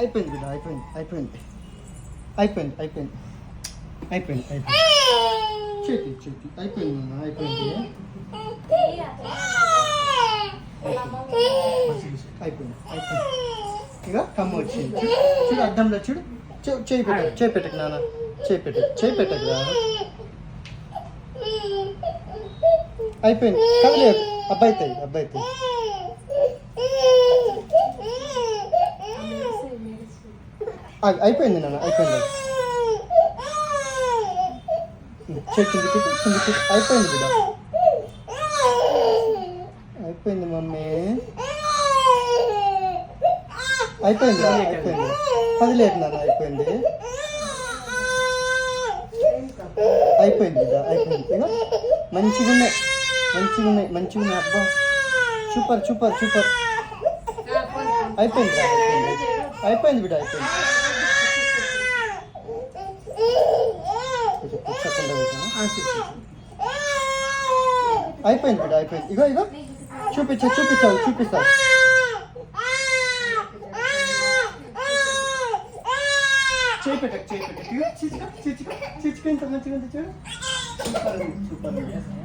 అయిపోయింది బిడ్డ, అయిపోయింది అయిపోయింది అయిపోయింది అయిపోయింది అయిపోయింది అయిపోయింది చేతి చేతి అయిపోయింది అన్న, అయిపోయింది అయిపోయింది అయిపోయింది. ఇక కమ్మ వచ్చింది చూడు, చూడు అద్దంలో చూడు, చేయి పెట్టకు, చేయి పెట్టకు నాన్న, చేయి పెట్టకు, చేయి పెట్టకు రా. అయిపోయింది కదలేదు, అబ్బాయి అవుతాయి అబ్బాయి అవుతాయి. అయిపోయింది నాన్న, అయిపోయింది. చెక్కింది కిందికి అయిపోయింది బిడ్డ, అయిపోయింది మమ్మీ, అయిపోయింది అయిపోయింది. అది లేదు నాన్న, అయిపోయింది అయిపోయింది బిడ్డ, అయిపోయింది. ఇక మంచిగా ఉన్నాయి మంచిగా ఉన్నాయి మంచిగా ఉన్నాయి. అబ్బా సూపర్ సూపర్ సూపర్. అయిపోయింది రా, అయిపోయింది అయిపోయింది బిడ్డ, అయిపోయింది. పుచ్చకుండా అయిపోయింది బిడ్డ, అయిపోయింది. ఇగో ఇగో చూపించావు చూపిస్తావు. చేయి పెట్టకు, చేయి పెట్టకు, చిచ్చుక ఇంత మంచిగా ఉంది చూడు, సూపర్ సూపర్.